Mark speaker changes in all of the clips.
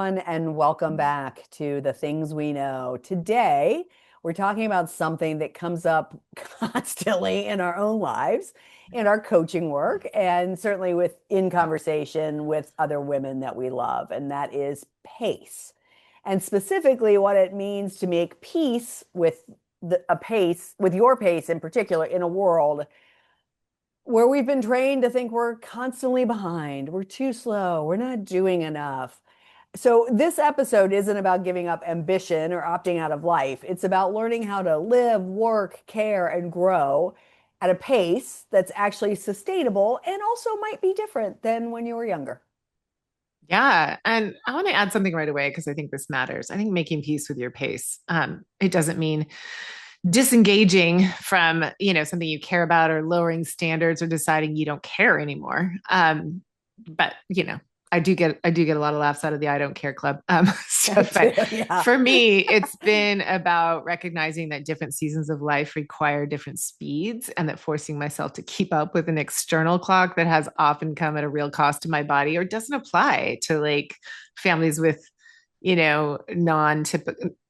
Speaker 1: everyone, and welcome back to The Things We Know. Today, we're talking about something that comes up constantly in our own lives, in our coaching work, and certainly in conversation with other women that we love, and that is pace. And specifically, what it means to make peace with a pace, with your pace in particular, in a world where we've been trained to think we're constantly behind, we're too slow, we're not doing enough. So, this episode isn't about giving up ambition or opting out of life. It's about learning how to live, work, care, and grow at a pace that's actually sustainable and also might be different than when you were younger.
Speaker 2: Yeah. And I want to add something right away because I think this matters. I think making peace with your pace. It doesn't mean disengaging from, something you care about or lowering standards or deciding you don't care anymore. But I do get a lot of laughs out of the I don't care club.
Speaker 1: I do,
Speaker 2: But
Speaker 1: yeah.
Speaker 2: for me, it's been about recognizing that different seasons of life require different speeds and that forcing myself to keep up with an external clock that has often come at a real cost to my body or doesn't apply to like families with,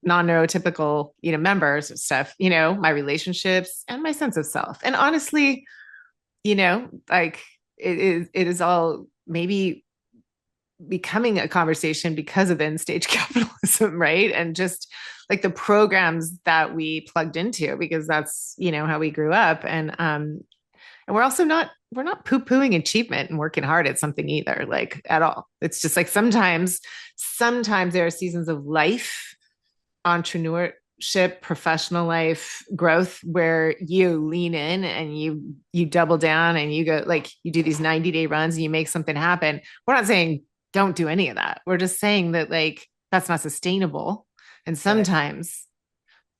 Speaker 2: non-neurotypical, members of stuff, my relationships and my sense of self. And honestly, like it is all maybe becoming a conversation because of end stage capitalism, right? And just like the programs that we plugged into, because that's, how we grew up. And we're not poo-pooing achievement and working hard at something either, like at all. It's just like sometimes there are seasons of life, entrepreneurship, professional life growth where you lean in and you double down and you go like you do these 90-day runs and you make something happen. We're not saying don't do any of that. We're just saying that like that's not sustainable. And
Speaker 1: Right.
Speaker 2: sometimes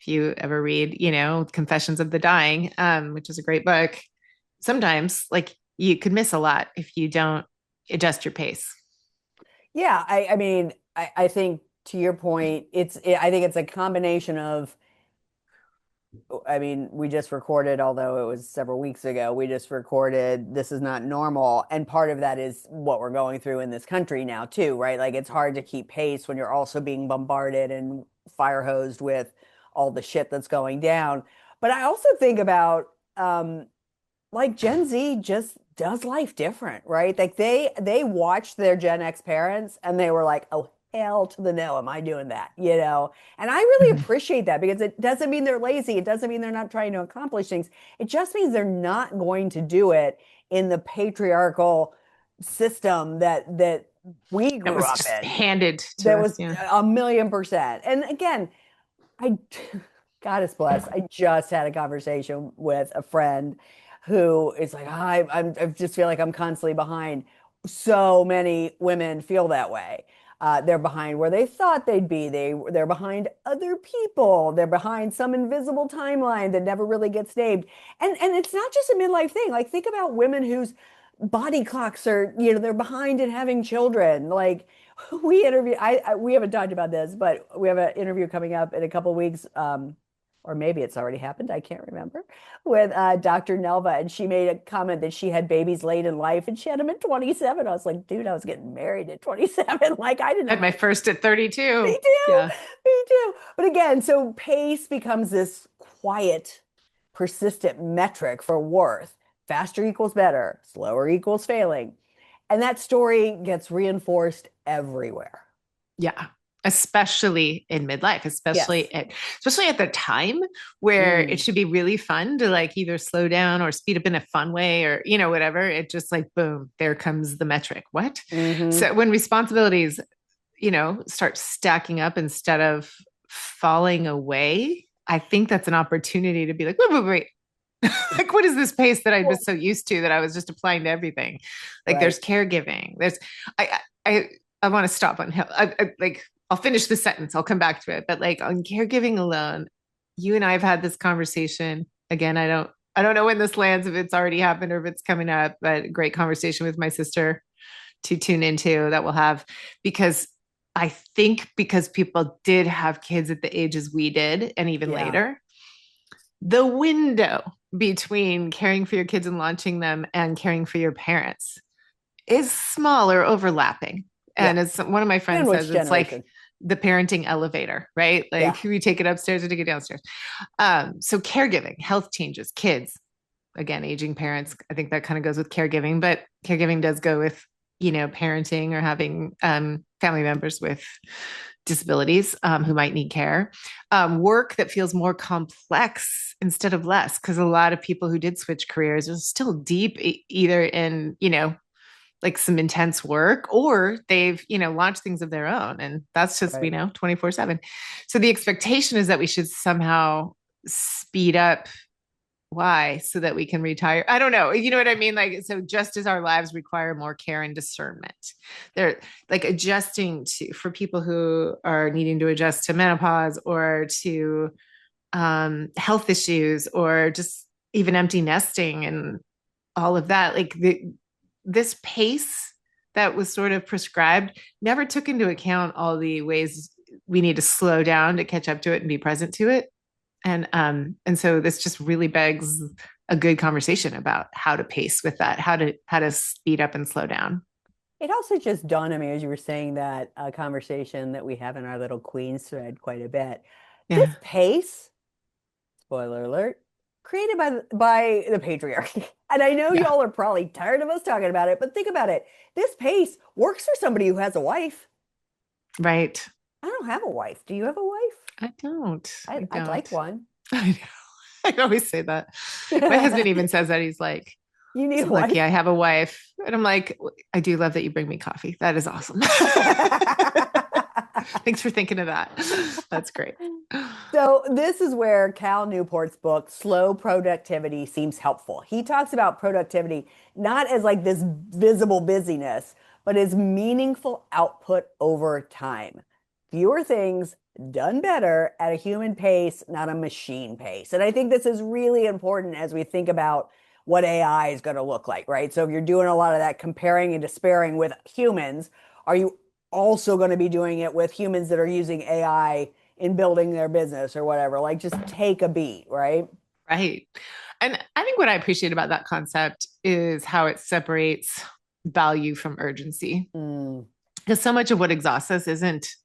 Speaker 2: if you ever read, Confessions of the Dying, which is a great book, sometimes like you could miss a lot if you don't adjust your pace.
Speaker 1: Yeah, I mean, I think to your point, I think it's a combination of, I mean, we just recorded, although it was several weeks ago, we just recorded This Is Not Normal. And part of that is what we're going through in this country now, too, right? Like it's hard to keep pace when you're also being bombarded and fire hosed with all the shit that's going down. But I also think about like Gen Z just does life different, right? Like they watched their Gen X parents and they were like, "Oh hell to the no, am I doing that?" And I really
Speaker 2: Mhm.
Speaker 1: appreciate that because it doesn't mean they're lazy. It doesn't mean they're not trying to accomplish things. It just means they're not going to do it in the patriarchal system that we
Speaker 2: That
Speaker 1: grew
Speaker 2: was
Speaker 1: up
Speaker 2: just
Speaker 1: in.
Speaker 2: handed to
Speaker 1: That
Speaker 2: us.
Speaker 1: was
Speaker 2: Yeah.
Speaker 1: 1,000,000%. And again, I, God is blessed. I just had a conversation with a friend who is like, I just feel like I'm constantly behind. So many women feel that way. They're behind where they thought they'd be. They're behind other people. They're behind some invisible timeline that never really gets named. And it's not just a midlife thing. Like think about women whose body clocks are, they're behind in having children. Like we haven't talked about this, but we have an interview coming up in a couple of weeks, or maybe it's already happened. I can't remember with Dr. Nelva, and she made a comment that she had babies late in life, and she had them at 27. I was like, dude, I was getting married at 27. Like I didn't
Speaker 2: I
Speaker 1: have
Speaker 2: had my
Speaker 1: my.
Speaker 2: first at
Speaker 1: Me
Speaker 2: 32.
Speaker 1: too.
Speaker 2: Yeah.
Speaker 1: Me too. But again, so pace becomes this quiet, persistent metric for worth. Faster equals better, slower equals failing. And that story gets reinforced everywhere.
Speaker 2: Yeah. Especially in midlife,
Speaker 1: Yes.
Speaker 2: especially at the time where it
Speaker 1: Mm.
Speaker 2: should be really fun to like either slow down or speed up in a fun way or whatever. It just like boom, there comes the metric. What?
Speaker 1: Hmm.
Speaker 2: So when responsibilities, start stacking up instead of falling away, I think that's an opportunity to be like, wait. Like, what is this pace that I
Speaker 1: Well,
Speaker 2: was so used to that I was just applying to everything? Like,
Speaker 1: right.
Speaker 2: there's caregiving. I, I, I want to stop on like, I'll finish the sentence. I'll come back to it. But like on caregiving alone, you and I have had this conversation again. I don't know when this lands, if it's already happened or if it's coming up, but great conversation with my sister to tune into that we'll have because I think because people did have kids at the ages we did and even
Speaker 1: Yeah.
Speaker 2: later, the window between caring for your kids and launching them and caring for your parents is small or overlapping.
Speaker 1: Yeah.
Speaker 2: And as one of my friends
Speaker 1: Sandwich
Speaker 2: says, it's like
Speaker 1: generation.
Speaker 2: the parenting elevator, right?
Speaker 1: Yeah.
Speaker 2: Like we take it upstairs and take it downstairs. So caregiving, health changes, kids, again, aging parents. I think that kind of goes with caregiving, but caregiving does go with, parenting or having family members with disabilities who might need care. Work that feels more complex instead of less, because a lot of people who did switch careers are still deep, either in, like some intense work, or they've, launched things of their own. And that's just,
Speaker 1: Right.
Speaker 2: 24/7. So the expectation is that we should somehow speed up. Why? So that we can retire. I don't know. You know what I mean? Like, so just as our lives require more care and discernment, they're like adjusting to, for people who are needing to adjust to menopause or to health issues or just even empty nesting and all of that. Like this pace that was sort of prescribed never took into account all the ways we need to slow down to catch up to it and be present to it. And so this just really begs a good conversation about how to pace with that, how to speed up and slow down.
Speaker 1: It also just dawned on me as you were saying that conversation that we have in our little Queens thread quite a bit. This
Speaker 2: Yeah.
Speaker 1: pace, spoiler alert, created by the patriarchy. And I know
Speaker 2: Yeah.
Speaker 1: y'all are probably tired of us talking about it, but think about it. This pace works for somebody who has a wife.
Speaker 2: Right.
Speaker 1: I don't have a wife. Do you have a wife?
Speaker 2: I don't. I
Speaker 1: I'd like
Speaker 2: don't.
Speaker 1: one.
Speaker 2: I know. I always say that. My husband even says that. He's like,
Speaker 1: You
Speaker 2: "I'm
Speaker 1: need a
Speaker 2: so lucky
Speaker 1: wife?
Speaker 2: I have a wife." And I'm like, "I do love that you bring me coffee. That is awesome." Thanks for thinking of that. That's great.
Speaker 1: So this is where Cal Newport's book, Slow Productivity, seems helpful. He talks about productivity not as like this visible busyness, but as meaningful output over time. Fewer things done better at a human pace, not a machine pace. And I think this is really important as we think about what AI is going to look like, right? So if you're doing a lot of that comparing and despairing with humans, are you also going to be doing it with humans that are using AI in building their business or whatever? Like just take a beat, right?
Speaker 2: Right. And I think what I appreciate about that concept is how it separates value from urgency.
Speaker 1: Mm,
Speaker 2: Because so much of what exhausts us isn't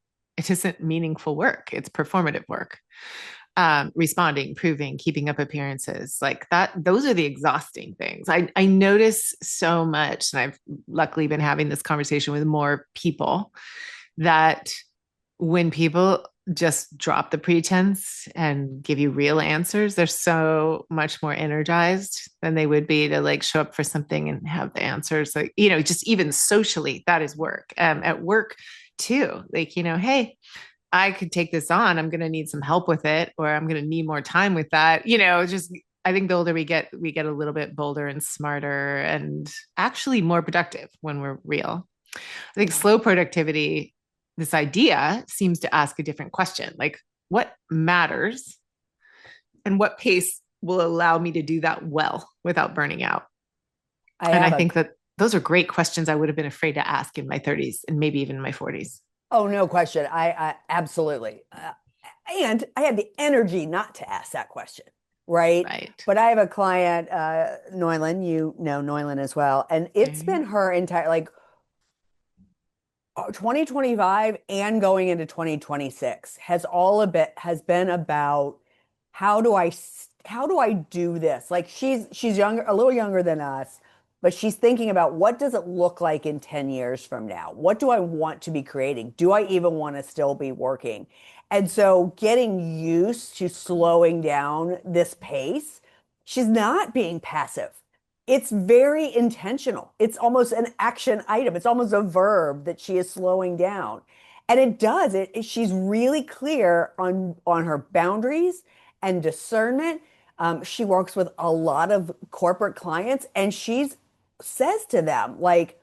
Speaker 2: meaningful work. It's performative work. Responding, proving, keeping up appearances, like that. Those are the exhausting things. I notice so much, and I've luckily been having this conversation with more people, that when people just drop the pretense and give you real answers, they're so much more energized than they would be to like show up for something and have the answers. Like, just even socially, that is work. At work too, like, hey, I could take this on. I'm going to need some help with it, or I'm going to need more time with that. Just I think the older we get a little bit bolder and smarter and actually more productive when we're real. I think slow productivity, this idea seems to ask a different question, like what matters and what pace will allow me to do that well without burning out.
Speaker 1: I
Speaker 2: And I
Speaker 1: have a
Speaker 2: think that those are great questions I would have been afraid to ask in my 30s and maybe even my 40s.
Speaker 1: Oh, no question. I absolutely. And I had the energy not to ask that question, right?
Speaker 2: Right.
Speaker 1: But I have a client, Noylan, you know Noylan as well, and it's
Speaker 2: Okay.
Speaker 1: been her entire like 2025 and going into 2026 has been about how do I do this? Like she's younger, a little younger than us, but she's thinking about what does it look like in 10 years from now? What do I want to be creating? Do I even want to still be working? And so getting used to slowing down this pace, she's not being passive. It's very intentional. It's almost an action item. It's almost a verb that she is slowing down. And it does it. She's really clear on her boundaries and discernment. She works with a lot of corporate clients and she says to them, like,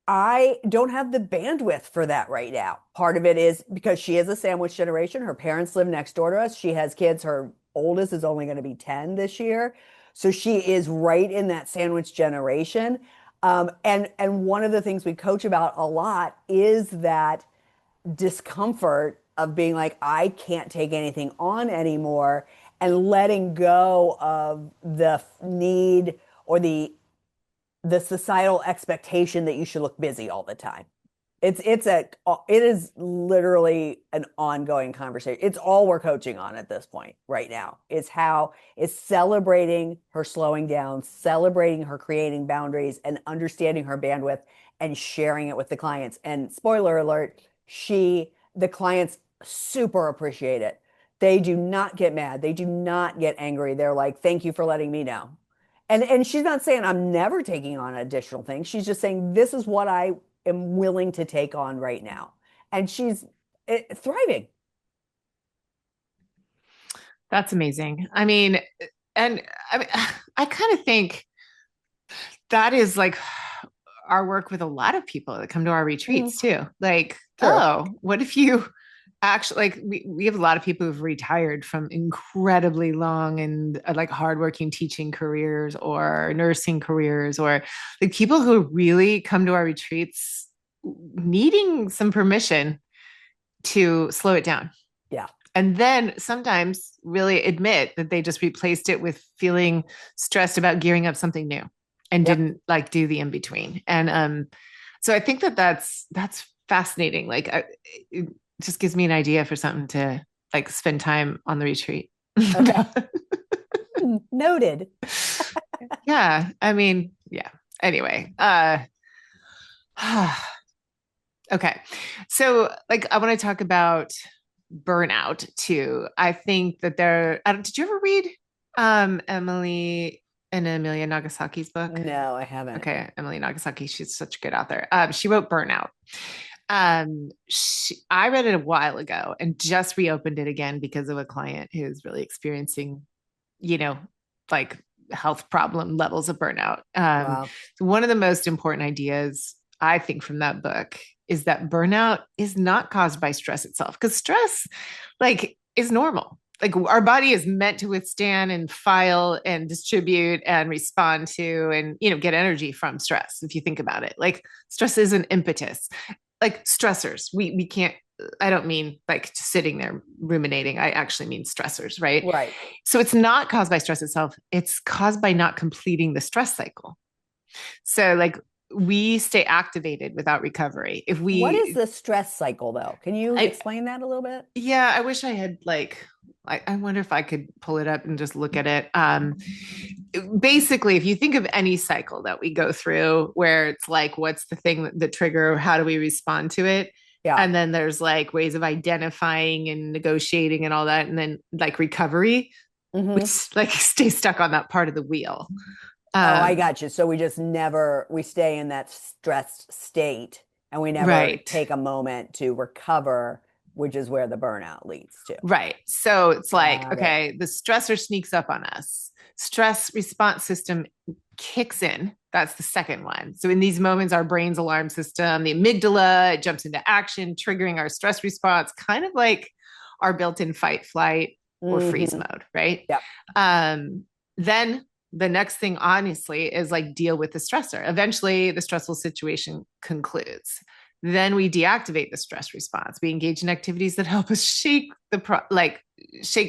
Speaker 1: I don't have the bandwidth for that right now. Part of it is because she is a sandwich generation. Her parents live next door to us. She has kids. Her oldest is only going to be 10 this year. So she is right in that sandwich generation. And one of the things we coach about a lot is that discomfort of being like, I can't take anything on anymore, and letting go of the need or the societal expectation that you should look busy all the time. It is literally an ongoing conversation. It's all we're coaching on at this point right now. Is celebrating her slowing down, celebrating her creating boundaries and understanding her bandwidth and sharing it with the clients. And spoiler alert, the clients super appreciate it. They do not get mad. They do not get angry. They're like, "Thank you for letting me know." And she's not saying I'm never taking on additional things. She's just saying this is what I am willing to take on right now. And she's thriving.
Speaker 2: That's amazing. I mean, and I mean, I kind of think that is like our work with a lot of people that come to our
Speaker 1: Mm,
Speaker 2: retreats too. Like,
Speaker 1: true.
Speaker 2: oh, what if you actually like we have a lot of people who've retired from incredibly long and like hardworking teaching careers or nursing careers, or like people who really come to our retreats needing some permission to slow it down.
Speaker 1: Yeah.
Speaker 2: And then sometimes really admit that they just replaced it with feeling stressed about gearing up something new and
Speaker 1: Yep.
Speaker 2: didn't like do the in between. And so I think that that's fascinating. Like it just gives me an idea for something to like spend time on the retreat.
Speaker 1: Okay. Noted.
Speaker 2: Yeah, I mean, yeah. Anyway, okay. So like I want to talk about burnout too. I think that did you ever read Emily and Amelia Nagasaki's book?
Speaker 1: No, I haven't.
Speaker 2: Okay, Emily Nagasaki, she's such a good author. She wrote Burnout. I read it a while ago and just reopened it again because of a client who's really experiencing, you know, like health problem levels of burnout.
Speaker 1: Wow.
Speaker 2: One of the most important ideas I think from that book is that burnout is not caused by stress itself, because stress like is normal. Like our body is meant to withstand and file and distribute and respond to and get energy from stress. If you think about it, like stress is an impetus. Like stressors, we can't, I don't mean like just sitting there ruminating. I actually mean stressors, right?
Speaker 1: Right.
Speaker 2: So it's not caused by stress itself. It's caused by not completing the stress cycle. So like we stay activated without recovery. If
Speaker 1: What is
Speaker 2: we,
Speaker 1: the stress cycle, though? Can you
Speaker 2: I,
Speaker 1: explain that a little bit?
Speaker 2: yeah, I wish I had like, I wonder if I could pull it up and just look at it. Basically, if you think of any cycle that we go through where it's like, what's the thing, the trigger, how do we respond to it?
Speaker 1: Yeah.
Speaker 2: And then there's like ways of identifying and negotiating and all that. And then like recovery,
Speaker 1: Hmm.
Speaker 2: which like stay stuck on that part of the wheel.
Speaker 1: Oh, I
Speaker 2: Um,
Speaker 1: got you. So we stay in that stressed state and we never
Speaker 2: right.
Speaker 1: take a moment to recover, which is where the burnout leads to.
Speaker 2: Right. So it's like,
Speaker 1: Got it.
Speaker 2: okay, the stressor sneaks up on us. Stress response system kicks in. That's the second one. So in these moments, our brain's alarm system, the amygdala, it jumps into action, triggering our stress response, kind of like our built-in fight, flight, or freeze
Speaker 1: Hmm.
Speaker 2: mode, right?
Speaker 1: Yep.
Speaker 2: Then the next thing, honestly, is like deal with the stressor. Eventually, the stressful situation concludes. Then we deactivate the stress response. We engage in activities that help us shake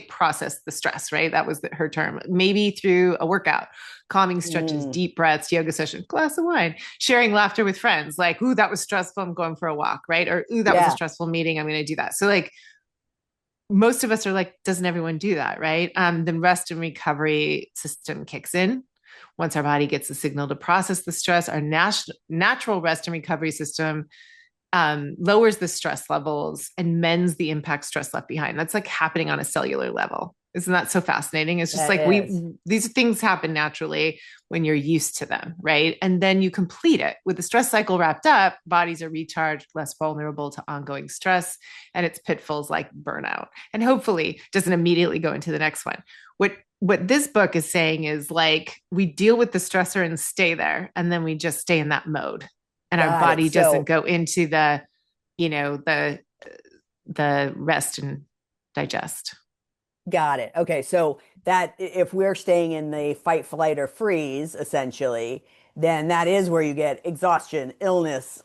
Speaker 2: process the stress, right? That was her term. Maybe through a workout, calming stretches,
Speaker 1: Mm.
Speaker 2: deep breaths, yoga session, glass of wine, sharing laughter with friends, like, ooh, that was stressful, I'm going for a walk, right? Or ooh, that was a
Speaker 1: Yeah.
Speaker 2: stressful meeting, I'm going to do that. So like most of us are like, doesn't everyone do that, right? The rest and recovery system kicks in. Once our body gets the signal to process the stress, our natural rest and recovery system lowers the stress levels and mends the impact stress left behind. That's like happening on a cellular level. Isn't that so fascinating? It's just
Speaker 1: That
Speaker 2: like
Speaker 1: is.
Speaker 2: these things happen naturally when you're used to them, right? And then you complete it with the stress cycle wrapped up, bodies are recharged, less vulnerable to ongoing stress and its pitfalls like burnout. And hopefully doesn't immediately go into the next one. What this book is saying is like we deal with the stressor and stay there, and then we just stay in that mode. And our
Speaker 1: Got it.
Speaker 2: body doesn't
Speaker 1: So
Speaker 2: go into the, you know, the rest and digest.
Speaker 1: got it. Okay. So that if we're staying in the fight, flight, or freeze, essentially, then that is where you get exhaustion, illness,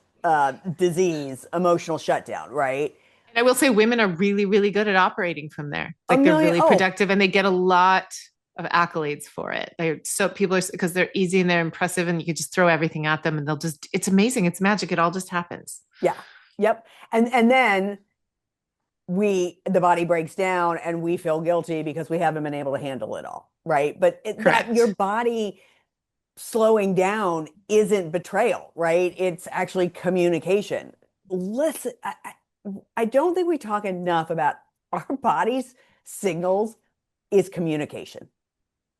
Speaker 1: disease, emotional shutdown, right?
Speaker 2: And I will say women are really, really good at operating from there.
Speaker 1: A
Speaker 2: Like they're
Speaker 1: million.
Speaker 2: really
Speaker 1: Oh,
Speaker 2: productive and they get a lot. of accolades for it. They're so people are because they're easy and they're impressive and you could just throw everything at them and they'll just it's amazing. It's magic. It all just happens.
Speaker 1: Yeah. Yep. And then the body breaks down and we feel guilty because we haven't been able to handle it all, right? But that your
Speaker 2: Correct.
Speaker 1: body slowing down isn't betrayal, right? It's actually communication. Listen, I don't think we talk enough about our body's signals is communication.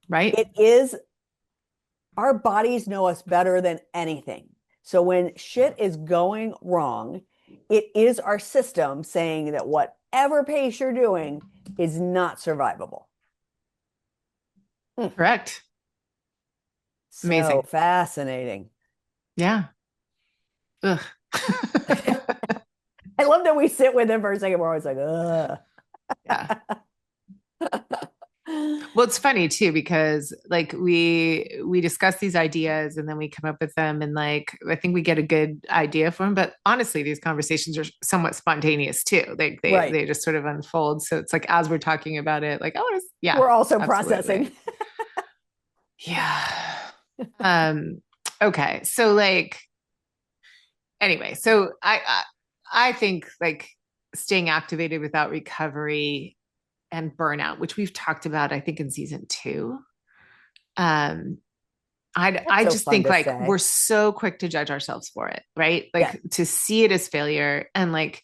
Speaker 2: Right?
Speaker 1: It is, our bodies know us better than anything. So when shit is going wrong, it is our system saying that whatever pace you're doing is not survivable. Hmm.
Speaker 2: Correct.
Speaker 1: So
Speaker 2: Amazing.
Speaker 1: fascinating.
Speaker 2: Yeah. Ugh.
Speaker 1: I love that we sit with it for a second. We're always like, ugh.
Speaker 2: Yeah. Well, it's funny too because like we discuss these ideas and then we come up with them and like I think we get a good idea for them. But honestly, these conversations are somewhat spontaneous too. Like
Speaker 1: Right.
Speaker 2: they just sort of unfold. So it's like as we're talking about it, like oh yeah,
Speaker 1: We're also
Speaker 2: absolutely,
Speaker 1: processing.
Speaker 2: yeah. Um. Okay. So like anyway, so I think like staying activated without recovery and burnout, which we've talked about, I think in season two. Um,
Speaker 1: That's
Speaker 2: I
Speaker 1: so
Speaker 2: just
Speaker 1: fun
Speaker 2: think
Speaker 1: to
Speaker 2: like
Speaker 1: say.
Speaker 2: we're so quick to judge ourselves for it, right?
Speaker 1: Yes.
Speaker 2: Like to see it as failure and like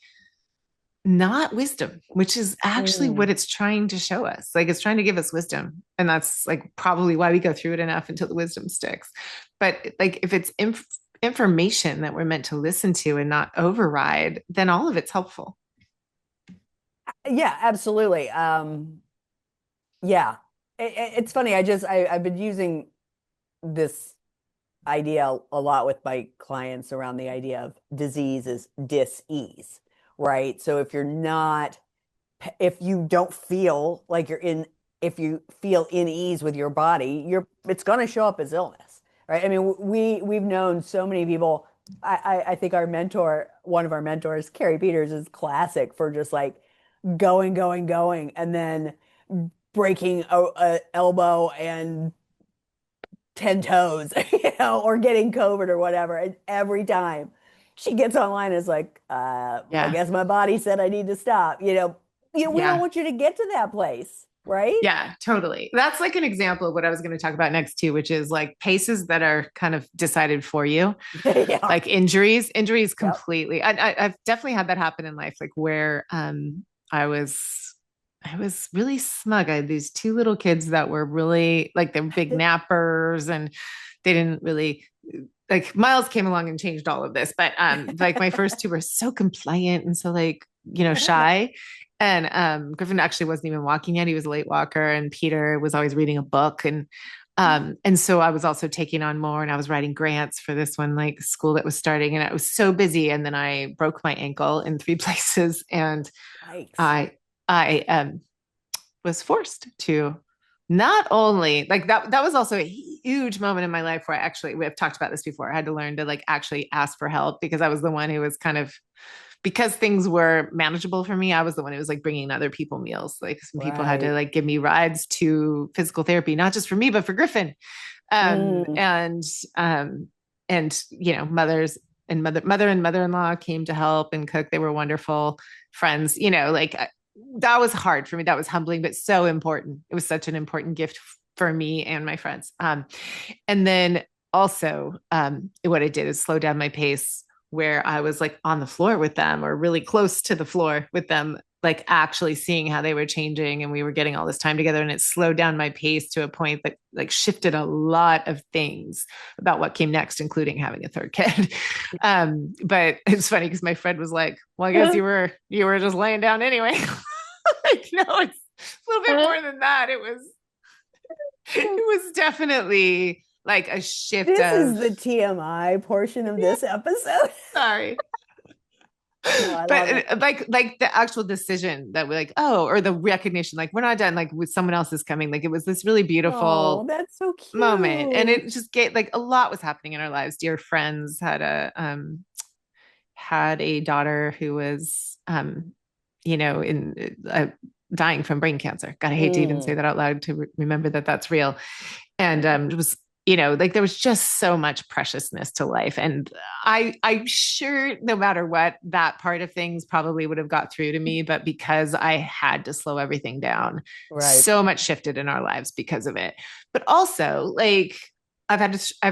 Speaker 2: not wisdom, which is actually what
Speaker 1: Mm.
Speaker 2: it's trying to show us. Like it's trying to give us wisdom. And that's like probably why we go through it enough until the wisdom sticks. But like if it's information that we're meant to listen to and not override, then all of it's helpful.
Speaker 1: Yeah, absolutely. Yeah. It's funny. I've been using this idea a lot with my clients around the idea of disease is dis-ease, right? So if you don't feel like if you feel in ease with your body, it's going to show up as illness, right? I mean, we've known so many people. I think one of our mentors, Kari Peters, is classic for just like going, and then breaking a elbow and 10 toes, or getting COVID or whatever. And every time she gets online, it's like, I
Speaker 2: Yeah.
Speaker 1: guess my body said I need to stop. We don't
Speaker 2: Yeah.
Speaker 1: want you to get to that place, right?
Speaker 2: Yeah, totally. That's like an example of what I was going to talk about next too, which is like paces that are kind of decided for you,
Speaker 1: Yeah.
Speaker 2: like injuries
Speaker 1: Yep.
Speaker 2: completely. I've definitely had that happen in life, like where I was I was really smug. I had these two little kids that were really like they're big nappers and they didn't really like Miles came along and changed all of this, but like my first two were so compliant and so like, shy. And Griffin actually wasn't even walking yet. He was a late walker and Peter was always reading a book and so I was also taking on more and I was writing grants for this one like school that was starting and I was so busy and then I broke my ankle in three places and
Speaker 1: Yikes.
Speaker 2: I I was forced to not only like that was also a huge moment in my life where I actually we have talked about this before. I had to learn to like actually ask for help because I was the one who was kind of because things were manageable for me, I was the one who was like bringing other people meals. Like some people had to
Speaker 1: Right.
Speaker 2: like give me rides to physical therapy, not just for me, but for Griffin. Um,
Speaker 1: Mm.
Speaker 2: and um, and mothers and mother and mother-in-law came to help and cook. They were wonderful friends. Like that was hard for me. That was humbling, but so important. It was such an important gift for me and my friends. And then also, what I did is slow down my pace where I was like on the floor with them or really close to the floor with them, like actually seeing how they were changing and we were getting all this time together. And it slowed down my pace to a point that like shifted a lot of things about what came next, including having a third kid. But it's funny because my friend was like, well, I guess you were just laying down anyway. Like, no, it's a little bit more than that. It was definitely like a shift
Speaker 1: This is
Speaker 2: of
Speaker 1: the TMI portion of
Speaker 2: yeah,
Speaker 1: this episode.
Speaker 2: sorry.
Speaker 1: No, I love it.
Speaker 2: But like the actual decision that we're like, oh, or the recognition, like we're not done, like with someone else is coming. Like it was this really
Speaker 1: Oh,
Speaker 2: beautiful
Speaker 1: that's so
Speaker 2: moment. And
Speaker 1: cute.
Speaker 2: it just get like a lot was happening in our lives. Dear friends had a daughter who was in dying from brain cancer. God, I hate to even say
Speaker 1: Mm,
Speaker 2: that out loud to remember that that's real. And it was, like there was just so much preciousness to life. And I'm sure no matter what, that part of things probably would have got through to me. But because I had to slow everything down,
Speaker 1: right.
Speaker 2: so much shifted in our lives because of it. But also, like, I've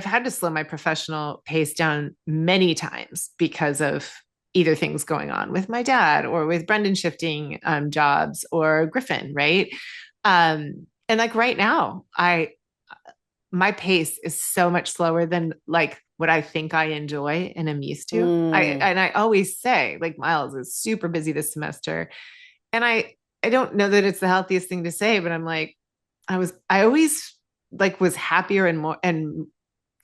Speaker 2: had to slow my professional pace down many times because of either things going on with my dad or with Brendan shifting jobs or Griffin, right? And like right now, I my pace is so much slower than like what I think I enjoy and am used to.
Speaker 1: Mm,
Speaker 2: I always say like Miles is super busy this semester, and I don't know that it's the healthiest thing to say, but I'm like I always like was happier and more and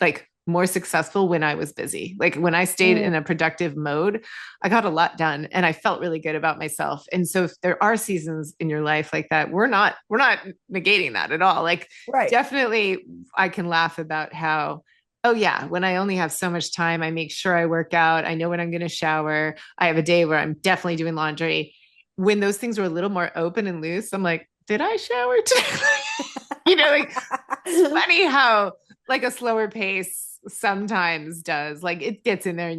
Speaker 2: like more successful when I was busy. Like when I stayed
Speaker 1: mm,
Speaker 2: in a productive mode, I got a lot done and I felt really good about myself. And so if there are seasons in your life like that, we're not negating that at all. Like
Speaker 1: right.
Speaker 2: definitely I can laugh about how oh yeah, when I only have so much time, I make sure I work out. I know when I'm going to shower. I have a day where I'm definitely doing laundry. When those things are a little more open and loose, I'm like, did I shower today? Like it's funny how like a slower pace sometimes does. Like it gets in there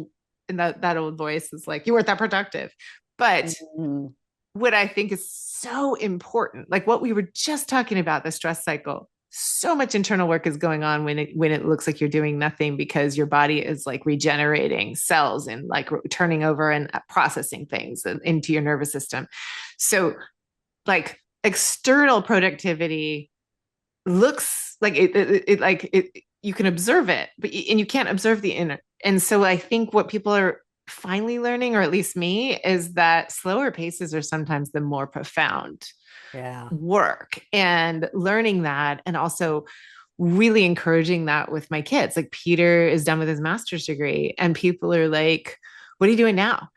Speaker 2: and that old voice is like, you weren't that productive. But
Speaker 1: Mm,
Speaker 2: what I think is so important, like what we were just talking about, the stress cycle, so much internal work is going on when it looks like you're doing nothing because your body is like regenerating cells and like turning over and processing things into your nervous system. So like external productivity looks like it you can observe it but and you can't observe the inner. And so I think what people are finally learning, or at least me, is that slower paces are sometimes the more profound
Speaker 1: yeah.
Speaker 2: work, and learning that, and also really encouraging that with my kids. Like Peter is done with his master's degree and people are like, what are you doing now?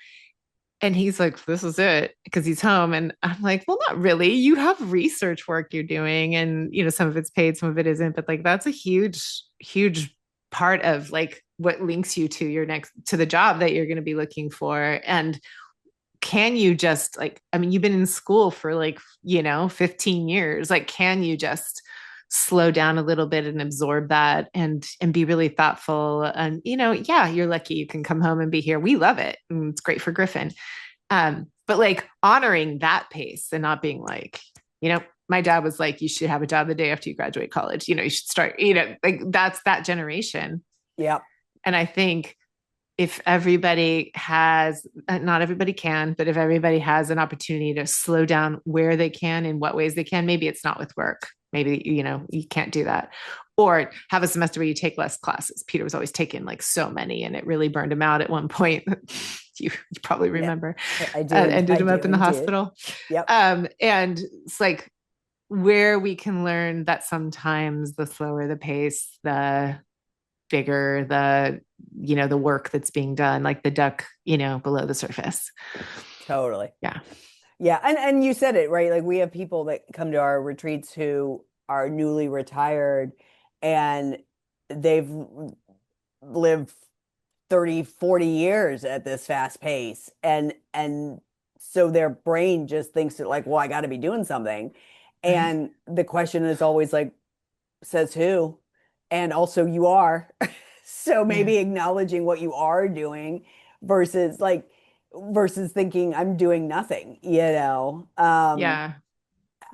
Speaker 2: And he's like, this is it, because he's home. And I'm like, well, not really. You have research work you're doing, and some of it's paid, some of it isn't. But like that's a huge, huge part of like what links you to your next to the job that you're going to be looking for. And can you just like, I mean, you've been in school for like, 15 years. Like, can you just slow down a little bit and absorb that and be really thoughtful? And yeah, you're lucky you can come home and be here. We love it. And it's great for Griffin. But like honoring that pace and not being like, my dad was like, you should have a job the day after you graduate college. You should start, like that's that generation.
Speaker 1: Yep.
Speaker 2: And I think if everybody has, not everybody can, but if everybody has an opportunity to slow down where they can, in what ways they can, maybe it's not with work. Maybe, you can't do that. Or have a semester where you take less classes. Peter was always taking like so many and it really burned him out at one point. you probably
Speaker 1: Yeah.
Speaker 2: remember,
Speaker 1: I do.
Speaker 2: ended
Speaker 1: I
Speaker 2: him
Speaker 1: do
Speaker 2: up in the
Speaker 1: indeed.
Speaker 2: hospital.
Speaker 1: Yep.
Speaker 2: And it's like where we can learn that sometimes the slower the pace, the bigger the work that's being done, like the duck below the surface.
Speaker 1: Totally.
Speaker 2: Yeah.
Speaker 1: Yeah. And you said it, right? Like we have people that come to our retreats who are newly retired and they've lived 30, 40 years at this fast pace. And so their brain just thinks that like, well, I got to be doing something.
Speaker 2: Right.
Speaker 1: And the question is always like, says who? And also you are. So
Speaker 2: Yeah.
Speaker 1: maybe acknowledging what you are doing versus like versus thinking I'm doing nothing, you know.
Speaker 2: Yeah.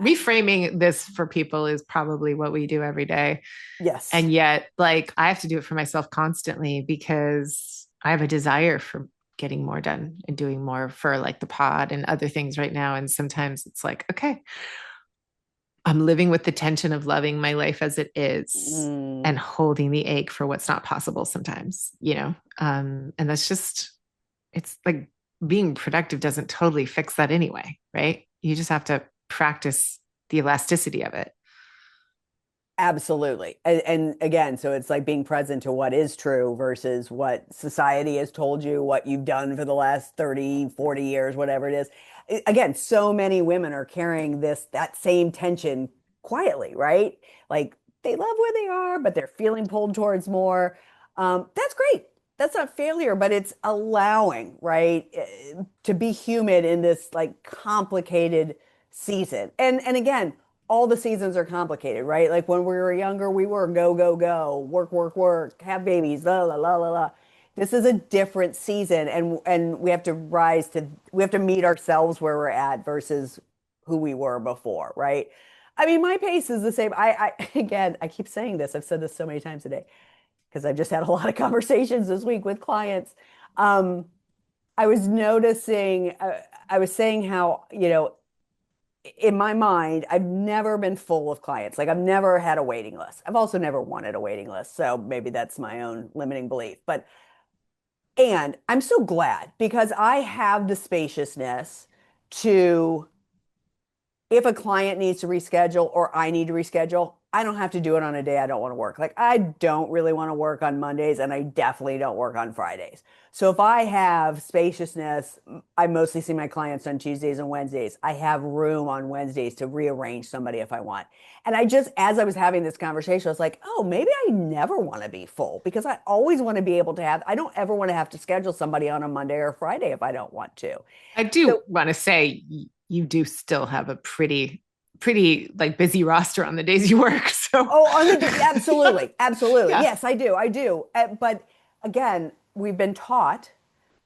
Speaker 2: Reframing this for people is probably what we do every day.
Speaker 1: Yes.
Speaker 2: And yet, like, I have to do it for myself constantly because I have a desire for getting more done and doing more for like the pod and other things right now. And sometimes it's like, okay, I'm living with the tension of loving my life as it is
Speaker 1: Mm,
Speaker 2: and holding the ache for what's not possible sometimes. And that's just, it's like being productive doesn't totally fix that anyway, right? You just have to practice the elasticity of it.
Speaker 1: absolutely. And again, so it's like being present to what is true versus what society has told you, what you've done for the last 30, 40 years, whatever it is. Again, so many women are carrying that same tension quietly, right? Like they love where they are, but they're feeling pulled towards more. That's great. That's not failure, but it's allowing, right? To be human in this like complicated season. And again, all the seasons are complicated, right? Like when we were younger, we were go, go, go, work, work, work, have babies, la, la, la, la, la. This is a different season, and we have to we have to meet ourselves where we're at versus who we were before, right? I mean, my pace is the same. Again, I keep saying this. I've said this so many times today because I've just had a lot of conversations this week with clients. Um, I was noticing, I was saying how, in my mind, I've never been full of clients. Like I've never had a waiting list. I've also never wanted a waiting list. So maybe that's my own limiting belief. And I'm so glad because I have the spaciousness to if a client needs to reschedule or I need to reschedule, I don't have to do it on a day I don't want to work. Like I don't really want to work on Mondays and I definitely don't work on Fridays. So if I have spaciousness, I mostly see my clients on Tuesdays and Wednesdays. I have room on Wednesdays to rearrange somebody if I want. And I just, as I was having this conversation, I was like, oh, maybe I never want to be full because I always want to be able to have, I don't ever want to have to schedule somebody on a Monday or Friday if I don't want to.
Speaker 2: I do
Speaker 1: So
Speaker 2: want to say you do still have a pretty like busy roster on the days you work. So
Speaker 1: oh, on the
Speaker 2: yeah,
Speaker 1: absolutely, absolutely.
Speaker 2: yeah,
Speaker 1: Yes, I do. I do. But again, we've been taught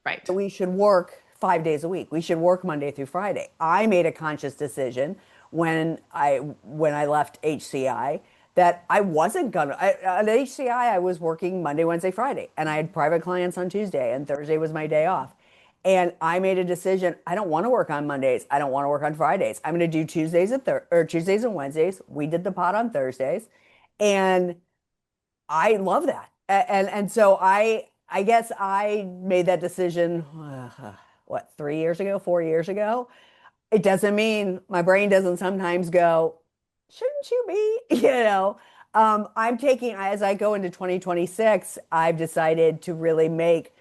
Speaker 2: right.
Speaker 1: that we should work 5 days a week. We should work Monday through Friday. I made a conscious decision when I left HCI that I wasn't gonna. At HCI, I was working Monday, Wednesday, Friday, and I had private clients on Tuesday, and Thursday was my day off. And I made a decision. I don't want to work on Mondays. I don't want to work on Fridays. I'm going to do Tuesdays and Wednesdays. We did the pot on Thursdays, and I love that. And so I guess I made that decision what 3 years ago, 4 years ago. It doesn't mean my brain doesn't sometimes go, shouldn't you be? I'm taking as I go into 2026, I've decided to really make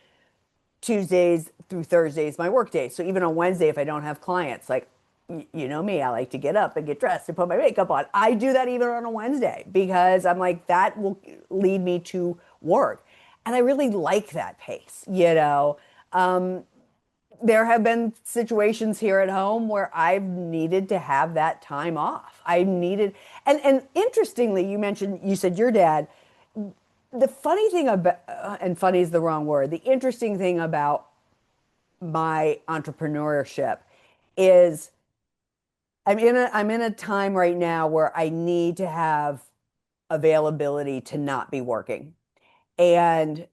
Speaker 1: Tuesdays through Thursdays my work days. So even on Wednesday, if I don't have clients, like you know me, I like to get up and get dressed and put my makeup on. I do that even on a Wednesday because I'm like, that will lead me to work. And I really like that pace. There have been situations here at home where I've needed to have that time off. I needed, and interestingly, you said your dad. The funny thing about, and funny is the wrong word. The interesting thing about my entrepreneurship is I'm in a time right now where I need to have availability to not be working. And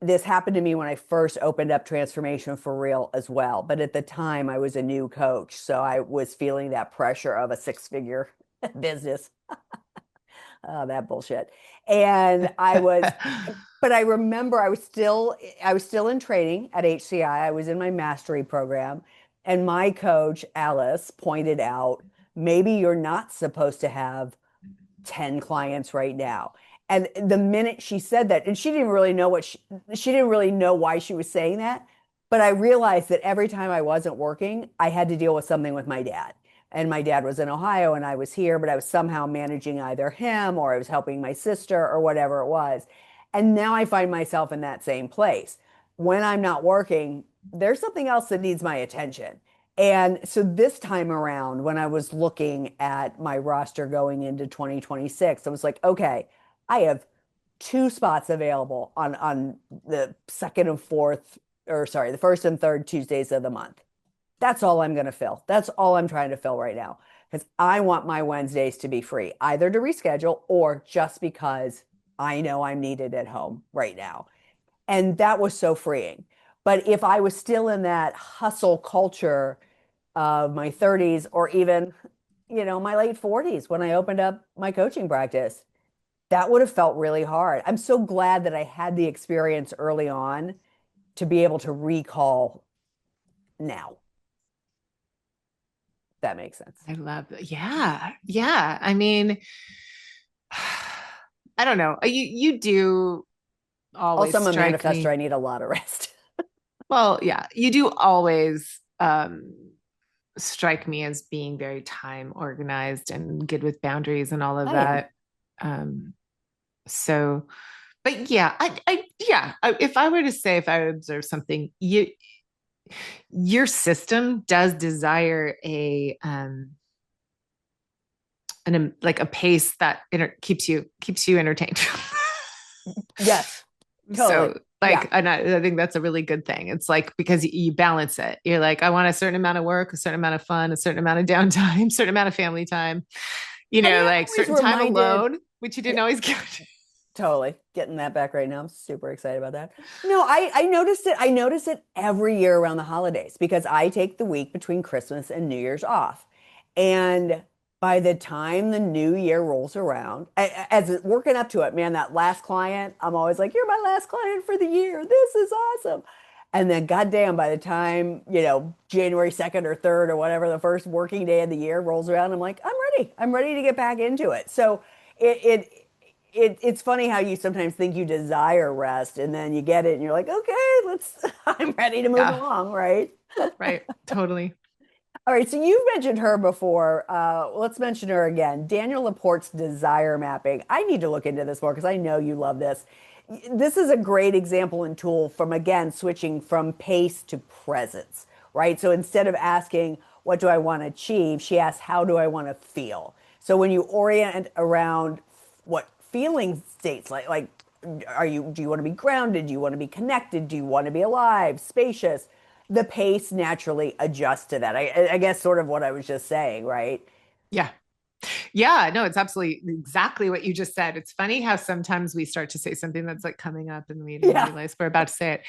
Speaker 1: this happened to me when I first opened up Transformation for Real as well. But at the time, I was a new coach. So I was feeling that pressure of a six-figure business. Oh, that bullshit. And but I remember I was still in training at HCI. I was in my mastery program, and my coach, Alice, pointed out maybe you're not supposed to have 10 clients right now. And the minute she said that, and she didn't really know she didn't really know why she was saying that, but I realized that every time I wasn't working, I had to deal with something with my dad. And my dad was in Ohio and I was here, but I was somehow managing either him or I was helping my sister or whatever it was. And now I find myself in that same place. When I'm not working, there's something else that needs my attention. And so this time around, when I was looking at my roster going into 2026, I was like, okay, I have two spots available on the second and fourth, or sorry, the first and third Tuesdays of the month. That's all I'm going to fill. That's all I'm trying to fill right now because I want my Wednesdays to be free, either to reschedule or just because I know I'm needed at home right now. And that was so freeing. But if I was still in that hustle culture of my 30s or even, my late 40s when I opened up my coaching practice, that would have felt really hard. I'm so glad that I had the experience early on to be able to recall now. That makes sense.
Speaker 2: I love that. Yeah. Yeah. I mean, I don't know. You do
Speaker 1: Also,
Speaker 2: always
Speaker 1: I'm a
Speaker 2: strike
Speaker 1: manifestor. I
Speaker 2: me.
Speaker 1: need a lot of rest.
Speaker 2: Well, yeah, you do always strike me as being very time organized and good with boundaries and all of
Speaker 1: I am.
Speaker 2: that. Um, so, but yeah, if I were to say, if I would observe something, Your system does desire like a pace that keeps you entertained.
Speaker 1: Yes, totally.
Speaker 2: So
Speaker 1: Yeah.
Speaker 2: like, and I think that's a really good thing. It's like because you balance it. You're like, I want a certain amount of work, a certain amount of fun, a certain amount of downtime, certain amount of family time.
Speaker 1: I mean, I'm
Speaker 2: Like
Speaker 1: always
Speaker 2: certain time
Speaker 1: reminded.
Speaker 2: alone, which you
Speaker 1: Yeah,
Speaker 2: didn't always get.
Speaker 1: totally. Getting that back right now. I'm super excited about that. No, I noticed it. I notice it every year around the holidays because I take the week between Christmas and New Year's off. And by the time the new year rolls around, as working up to it, man, that last client, I'm always like, you're my last client for the year. This is awesome. And then, goddamn, by the time, January 2nd or 3rd or whatever, the first working day of the year rolls around, I'm like, I'm ready. I'm ready to get back into it. So it's funny how you sometimes think you desire rest and then you get it and you're like, okay, I'm ready to move
Speaker 2: Yeah,
Speaker 1: along, right?
Speaker 2: right. Totally.
Speaker 1: All right, so you've mentioned her before. Let's mention her again. Daniel Laporte's desire mapping. I need to look into this more because I know you love this. This is a great example and tool from, again, switching from pace to presence, right? So instead of asking, what do I want to achieve? She asks, how do I want to feel? So when you orient around what feeling states like do you want to be grounded? Do you want to be connected? Do you want to be alive, spacious? The pace naturally adjusts to that. I guess sort of what I was just saying, right?
Speaker 2: Yeah. Yeah, no, it's absolutely exactly what you just said. It's funny how sometimes we start to say something that's like coming up in the meeting and
Speaker 1: Yeah.
Speaker 2: realize we're about to say it.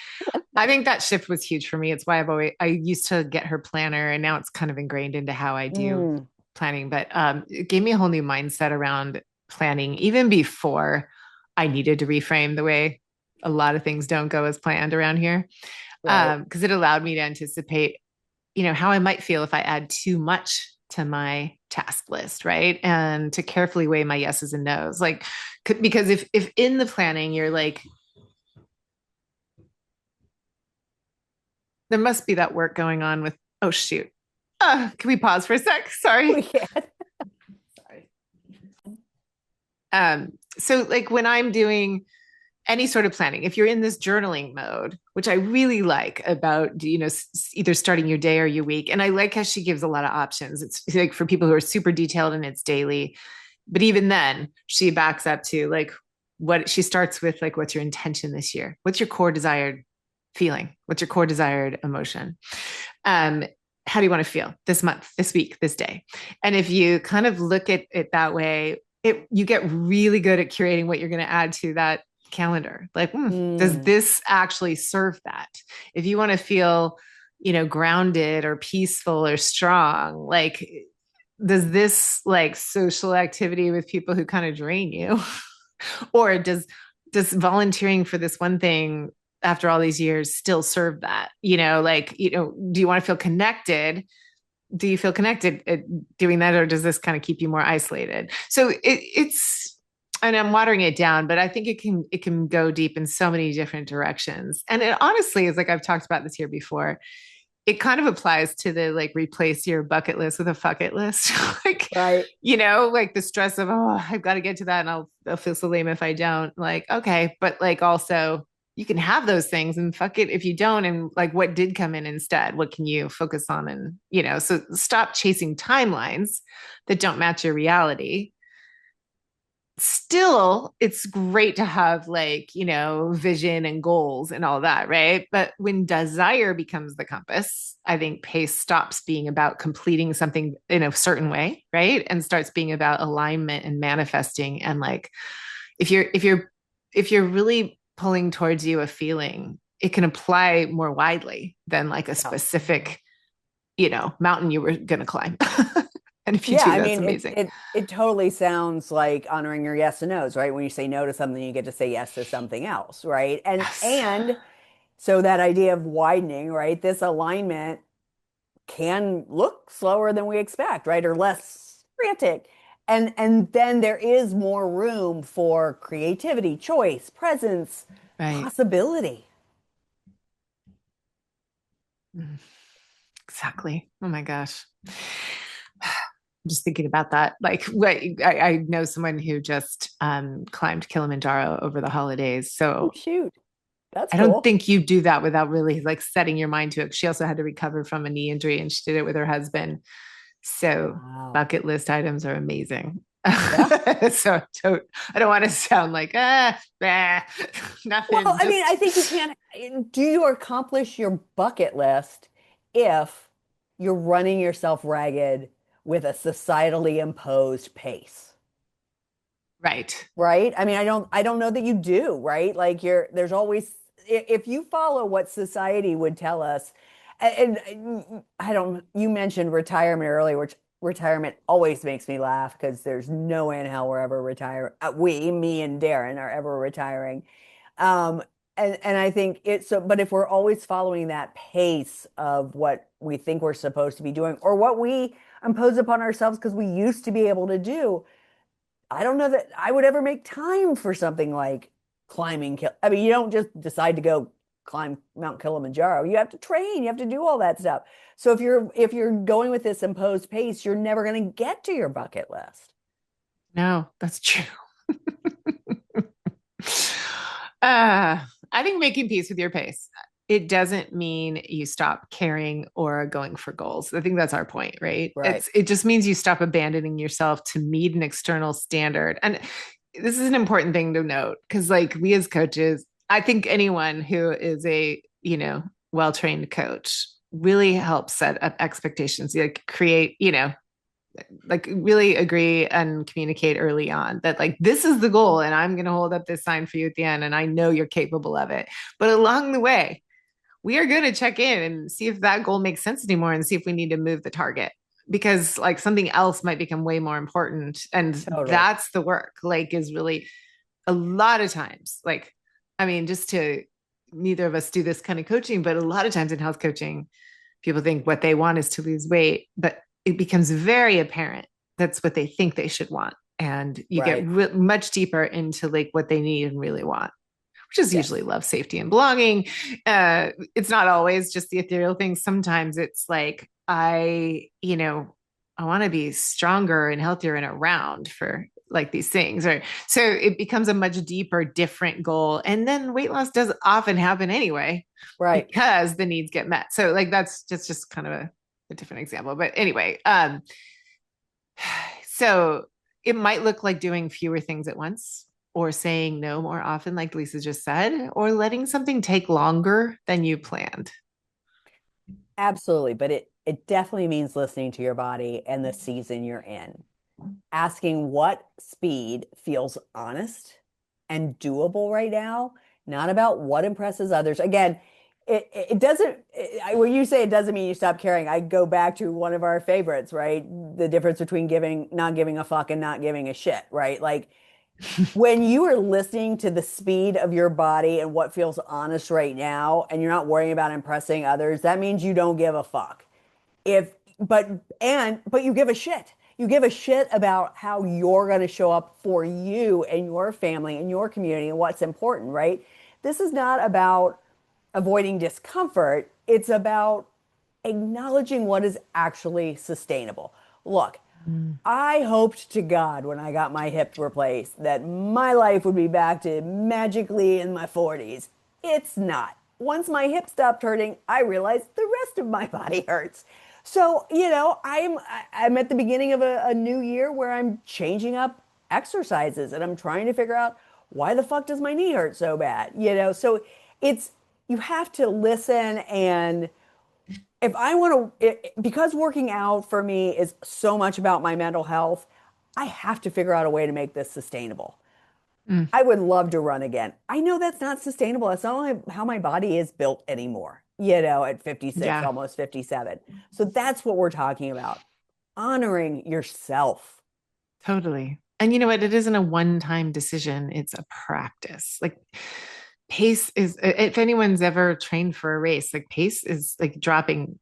Speaker 2: I think that shift was huge for me. It's why I used to get her planner and now it's kind of ingrained into how I do
Speaker 1: Mm,
Speaker 2: planning. But it gave me a whole new mindset around planning, even before I needed to reframe the way a lot of things don't go as planned around here.
Speaker 1: right.
Speaker 2: Because it allowed me to anticipate how I might feel if I add too much to my task list, right? And to carefully weigh my yeses and nos. Like, because if in the planning you're like, there must be that work going on with, oh shoot. Can we pause for a sec?
Speaker 1: We
Speaker 2: Sorry.
Speaker 1: can.
Speaker 2: Sorry. So like when I'm doing any sort of planning, if you're in this journaling mode, which I really like about, either starting your day or your week. And I like how she gives a lot of options. It's like for people who are super detailed and it's daily. But even then, she backs up to like what she starts with, like, what's your intention this year? What's your core desired feeling? What's your core desired emotion? Um, how do you want to feel this month, this week, this day? And if you kind of look at it that way, you get really good at curating what you're going to add to that calendar. Like, does
Speaker 1: Mm,
Speaker 2: this actually serve that? If you want to feel, grounded or peaceful or strong, like, does this like social activity with people who kind of drain you? Or does volunteering for this one thing after all these years still serve that? Do you want to feel connected? Do you feel connected at doing that, or does this kind of keep you more isolated? So it's, and I'm watering it down, but I think it can go deep in so many different directions. And it honestly is, like, I've talked about this here before, it kind of applies to the like replace your bucket list with a fuck it list. Like,
Speaker 1: right.
Speaker 2: like the stress of, oh, I've got to get to that and I'll feel so lame if I don't. Like, okay, but like also you can have those things and fuck it if you don't. And like, what did come in instead? What can you focus on? And, so stop chasing timelines that don't match your reality. Still, it's great to have, like, vision and goals and all that, right? But when desire becomes the compass, I think pace stops being about completing something in a certain way, right? And starts being about alignment and manifesting. And like, if you're really pulling towards you a feeling, it can apply more widely than like a
Speaker 1: Yeah.
Speaker 2: specific, mountain you were going to climb. And if you
Speaker 1: Yeah,
Speaker 2: do,
Speaker 1: I
Speaker 2: that's
Speaker 1: mean,
Speaker 2: amazing.
Speaker 1: it totally sounds like honoring your yes and no's, right? When you say no to something, you get to say yes to something else, right? And
Speaker 2: Yes.
Speaker 1: and so that idea of widening, right? This alignment can look slower than we expect, right? Or less frantic. And then there is more room for creativity, choice, presence,
Speaker 2: Right.
Speaker 1: possibility.
Speaker 2: Mm. Exactly. Oh my gosh. I'm just thinking about that. Like, what I know someone who just climbed Kilimanjaro over the holidays.
Speaker 1: Oh,
Speaker 2: So
Speaker 1: shoot. That's
Speaker 2: I don't
Speaker 1: cool.
Speaker 2: think you do that without really like setting your mind to it. She also had to recover from a knee injury and she did it with her husband. So
Speaker 1: Wow.
Speaker 2: bucket list items are amazing.
Speaker 1: Yeah.
Speaker 2: I don't want to sound like
Speaker 1: Well,
Speaker 2: nothing.
Speaker 1: I mean,
Speaker 2: Just
Speaker 1: I think you can't. Do you accomplish your bucket list if you're running yourself ragged with a societally imposed pace?
Speaker 2: right.
Speaker 1: Right? I mean, I don't know that you do, right? Like there's always if you follow what society would tell us, and I don't, you mentioned retirement earlier, which retirement always makes me laugh because there's no way in hell we're ever retire. Me and Darren are ever retiring. Um, and I think it's so, but if we're always following that pace of what we think we're supposed to be doing or what we impose upon ourselves because we used to be able to do, I don't know that I would ever make time for something like climbing. I mean, you don't just decide to go climb Mount Kilimanjaro. You have to train, you have to do all that stuff. So if you're going with this imposed pace, you're never going to get to your bucket list.
Speaker 2: No, that's true. Uh, I think making peace with your pace. It doesn't mean you stop caring or going for goals. I think that's our point, right?
Speaker 1: Right.
Speaker 2: It just means you stop abandoning yourself to meet an external standard. And this is an important thing to note because like we as coaches, I think anyone who is a, well-trained coach really helps set up expectations, like create, like really agree and communicate early on that like this is the goal and I'm going to hold up this sign for you at the end and I know you're capable of it. But along the way, we are going to check in and see if that goal makes sense anymore and see if we need to move the target because like something else might become way more important. And
Speaker 1: Totally.
Speaker 2: that's the work, like, is really a lot of times, like, I mean, just to neither of us do this kind of coaching, but a lot of times in health coaching, people think what they want is to lose weight, but it becomes very apparent that's what they think they should want. And you get
Speaker 1: Right.
Speaker 2: much deeper into like what they need and really want, which is usually
Speaker 1: Yes.
Speaker 2: love, safety, and belonging. It's not always just the ethereal things. Sometimes it's like, I want to be stronger and healthier and around for like these things. Or so it becomes a much deeper, different goal. And then weight loss does often happen anyway
Speaker 1: Right.
Speaker 2: because the needs get met. So like that's just kind of a different example. But anyway, so it might look like doing fewer things at once or saying no more often, like Lisa just said, or letting something take longer than you planned.
Speaker 1: Absolutely. But it definitely means listening to your body and the season you're in. Asking what speed feels honest and doable right now, not about what impresses others. Again, it doesn't, when you say it doesn't mean you stop caring, I go back to one of our favorites, right? The difference between not giving a fuck and not giving a shit, right? Like when you are listening to the speed of your body and what feels honest right now, and you're not worrying about impressing others, that means you don't give a fuck if but you give a shit. You give a shit about how you're going to show up for you and your family and your community and what's important, right? This is not about avoiding discomfort. It's about acknowledging what is actually sustainable. Look,
Speaker 2: Mm.
Speaker 1: I hoped to God when I got my hip replaced that my life would be back to magically in my 40s. It's not. Once my hip stopped hurting, I realized the rest of my body hurts. So, I'm at the beginning of a new year where I'm changing up exercises and I'm trying to figure out why the fuck does my knee hurt so bad? So it's you have to listen, and if I want to, because working out for me is so much about my mental health, I have to figure out a way to make this sustainable.
Speaker 2: Mm.
Speaker 1: I would love to run again. I know that's not sustainable. That's not how my body is built anymore, at 56,
Speaker 2: Yeah,
Speaker 1: almost 57. So that's what we're talking about. Honoring yourself.
Speaker 2: totally. And you know what? It isn't a one-time decision, it's a practice. Like pace is, if anyone's ever trained for a race, like pace is like dropping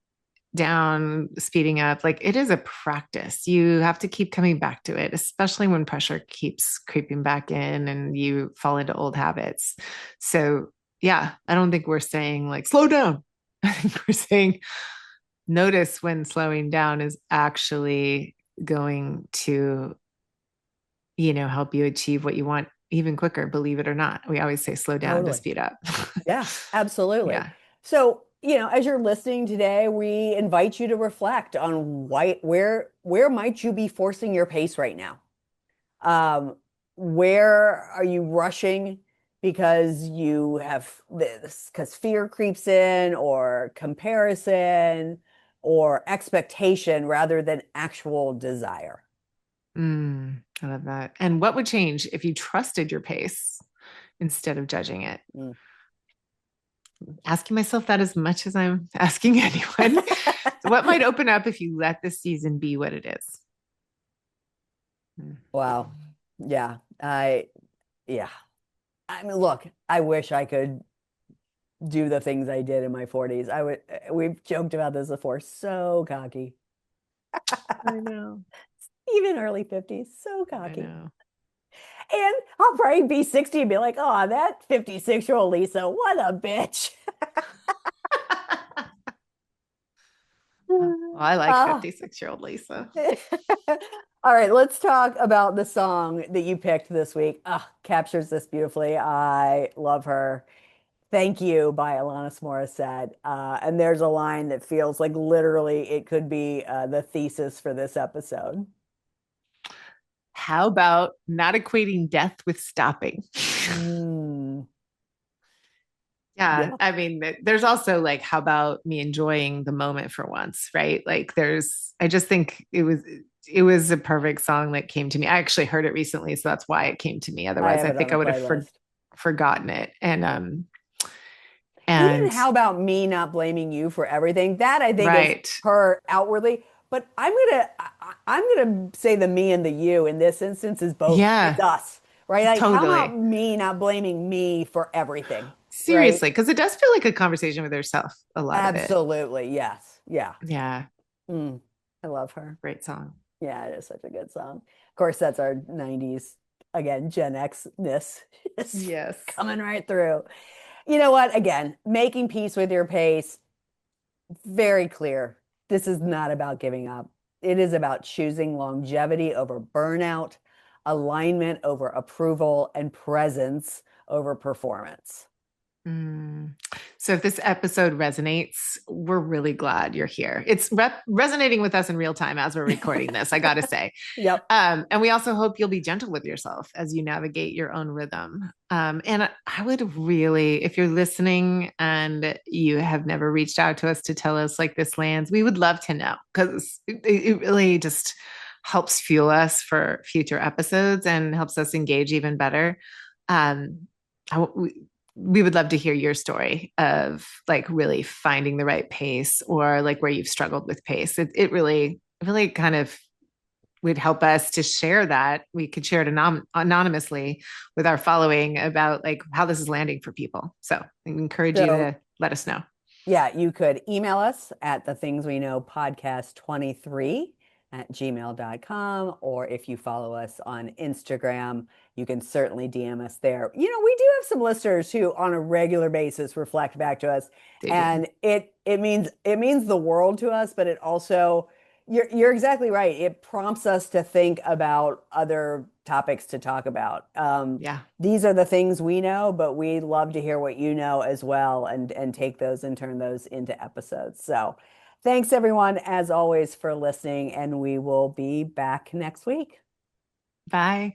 Speaker 2: down, speeding up. Like it is a practice. You have to keep coming back to it, especially when pressure keeps creeping back in and you fall into old habits. So, yeah, I don't think we're saying like slow down. I think we're saying notice when slowing down is actually going to, help you achieve what you want even quicker, believe it or not. We always say slow down to
Speaker 1: Totally.
Speaker 2: speed up.
Speaker 1: Yeah, absolutely.
Speaker 2: Yeah.
Speaker 1: So, as you're listening today, we invite you to reflect on where might you be forcing your pace right now? Um, where are you rushing because you have this, because fear creeps in, or comparison, or expectation rather than actual desire?
Speaker 2: I love that. And what would change if you trusted your pace instead of judging it?
Speaker 1: Mm.
Speaker 2: Asking myself that as much as I'm asking anyone. So what might open up if you let this season be what it is? Mm.
Speaker 1: Wow. Yeah. Yeah. I mean, look, I wish I could do the things I did in my 40s. We've joked about this before. So cocky.
Speaker 2: I know.
Speaker 1: Even early 50s, so
Speaker 2: I
Speaker 1: cocky.
Speaker 2: know.
Speaker 1: And I'll probably be 60 and be like, oh, that 56-year-old Lisa, what a bitch.
Speaker 2: Well, I like
Speaker 1: Ah.
Speaker 2: 56-year-old Lisa.
Speaker 1: All right, let's talk about the song that you picked this week. Ah, captures this beautifully. I love her. Thank You by Alanis Morissette. And there's a line that feels like literally it could be the thesis for this episode.
Speaker 2: How about not equating death with stopping?
Speaker 1: Mm,
Speaker 2: Yeah,
Speaker 1: yeah,
Speaker 2: I mean, there's also like, how about me enjoying the moment for once, right? Like, I just think it was a perfect song that came to me. I actually heard it recently, so that's why it came to me.
Speaker 1: I
Speaker 2: Otherwise,
Speaker 1: have
Speaker 2: I
Speaker 1: it on
Speaker 2: think
Speaker 1: the
Speaker 2: I would have
Speaker 1: playlist.
Speaker 2: forgotten it.
Speaker 1: Even
Speaker 2: And
Speaker 1: how about me not blaming you for everything? That I think is
Speaker 2: right,
Speaker 1: her outwardly, but I'm gonna say the me and the you in this instance is both. It's
Speaker 2: yeah,
Speaker 1: us, right? Like, how about
Speaker 2: totally.
Speaker 1: me not blaming me for everything, right?
Speaker 2: Seriously, because it does feel like a conversation with yourself, a lot of it.
Speaker 1: Absolutely, yes, yeah.
Speaker 2: Yeah,
Speaker 1: Mm, I love her.
Speaker 2: great song.
Speaker 1: Yeah, it is such a good song. Of course, that's our 90s, again, Gen X-ness is
Speaker 2: Yes.
Speaker 1: coming right through. You know what? Again, making peace with your pace, very clear. This is not about giving up. It is about choosing longevity over burnout, alignment over approval, and presence over performance.
Speaker 2: Mm. So if this episode resonates, we're really glad you're here. It's resonating with us in real time as we're recording this, I got to say.
Speaker 1: Yep.
Speaker 2: And we also hope you'll be gentle with yourself as you navigate your own rhythm. And I would really, if you're listening and you have never reached out to us to tell us like this lands, we would love to know, because it really just helps fuel us for future episodes and helps us engage even better. Um, we would love to hear your story of like really finding the right pace, or like where you've struggled with pace. It really kind of would help us to share that. We could share it anonymously with our following about like how this is landing for people. So I encourage you
Speaker 1: So
Speaker 2: to let us know.
Speaker 1: yeah, you could email us at the things we know podcast 23 at gmail.com. Or if you follow us on Instagram, you can certainly DM us there. We do have some listeners who on a regular basis reflect back to us,
Speaker 2: They do.
Speaker 1: and it means the world to us, but it also you're exactly right. It prompts us to think about other topics to talk about.
Speaker 2: Yeah.
Speaker 1: These are the things we know, but we love to hear what you know as well, and take those and turn those into episodes. So thanks everyone as always for listening, and we will be back next week.
Speaker 2: Bye.